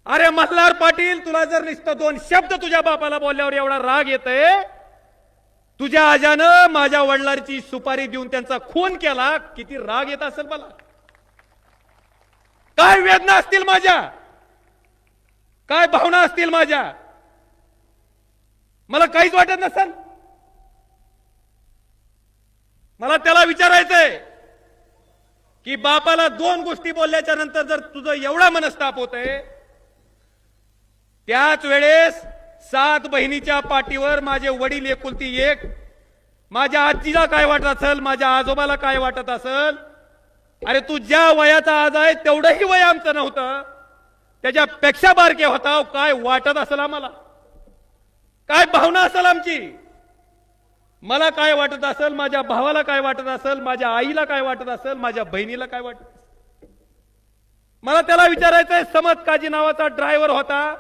अरे मल्हार पाटील, तुला जर नुसतं दोन शब्द तुझ्या बापाला बोलल्यावर एवढा राग येतोय, तुझ्या आजानं माझ्या वडिलांची सुपारी देऊन त्यांचा खून केला, किती राग येत असेल मला, काय वेदना असतील माझ्या, काय भावना असतील माझ्या, मला काहीच वाटत नसेल. मला त्याला विचारायचंय की बापाला दोन गोष्टी बोलल्याच्या नंतर जर तुझं एवढा मनस्ताप होतंय, त्याच वेळेस 7 बहिणीच्या पाठीवर माझे वडील एकुलती एक, माझ्या आजीला काय वाटत असेल, माझ्या आजोबाला काय वाटत असेल. अरे तू ज्या वयाचा आज आहे तेवढंही वय आमचं नव्हतं, त्याच्यापेक्षा बारके होता, काय वाटत असेल आम्हाला, काय भावना असेल आमची, मला काय वाटत असेल, माझ्या भावाला काय वाटत असेल, माझ्या आईला काय वाटत असेल, माझ्या बहिणीला काय वाटत असेल. मला त्याला विचारायचंय, समत काजी नावाचा ड्रायव्हर होता,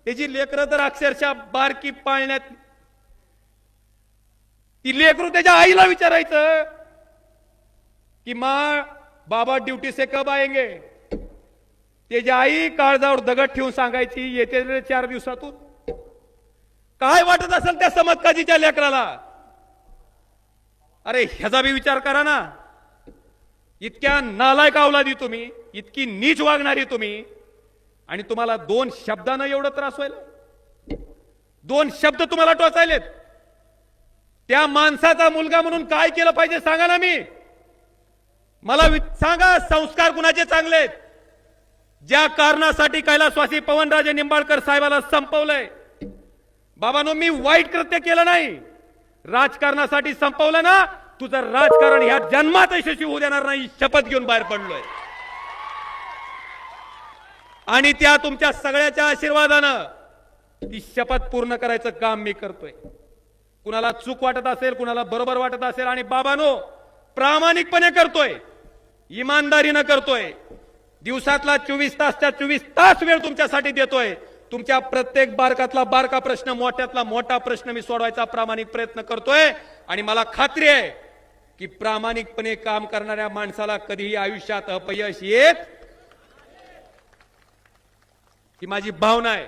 त्याची लेकरं तर अक्षरशः बारकी पाळण्यात, ती लेकरू त्याच्या आईला विचारायचं की माँ बाबा ड्यूटी से कब आएंगे, त्याची आई काळजावर दगड ठेवून सांगायची येते 4 दिवसातून. काय वाटत असेल त्या समतकाजीच्या लेकराला. अरे ह्याचा बी विचार करा ना, इतक्या नालायक अवलादी तुम्ही, इतकी नीच वागणारी तुम्ही, आणि तुम्हाला 2 शब्दानं एवढं त्रास व्हायला, 2 शब्द तुम्हाला टोचायलेत. त्या माणसाचा मुलगा म्हणून काय केलं पाहिजे सांगा ना. मला सांगा, संस्कार कुणाचे चांगलेत. ज्या कारणासाठी कैलासवासी पवनराजे निंबाळकर साहेबाला संपवलंय, बाबांनो मी वाईट कृत्य केलं नाही, राजकारणासाठी संपवलं ना, तुझं राजकारण ह्या जन्मात यशस्वी होऊ देणार नाही, शपथ घेऊन बाहेर पडलोय. आणि त्या तुमच्या सगळ्याच्या आशीर्वादानं ती शपथ पूर्ण करायचं काम मी करतोय. कुणाला चूक वाटत असेल, कुणाला बरोबर वाटत असेल, आणि बाबांनो प्रामाणिकपणे करतोय, इमानदारीनं करतोय. दिवसातला 24 तासच्या 24 तास वेळ तुमच्यासाठी देतोय. तुमच्या प्रत्येक बारकातला बारका प्रश्न, मोठ्यातला मोठा प्रश्न मी सोडवायचा प्रामाणिक प्रयत्न करतोय. आणि मला खात्री आहे की प्रामाणिकपणे काम करणाऱ्या माणसाला कधीही आयुष्यात अपयश येत, ही माझी भावना आहे.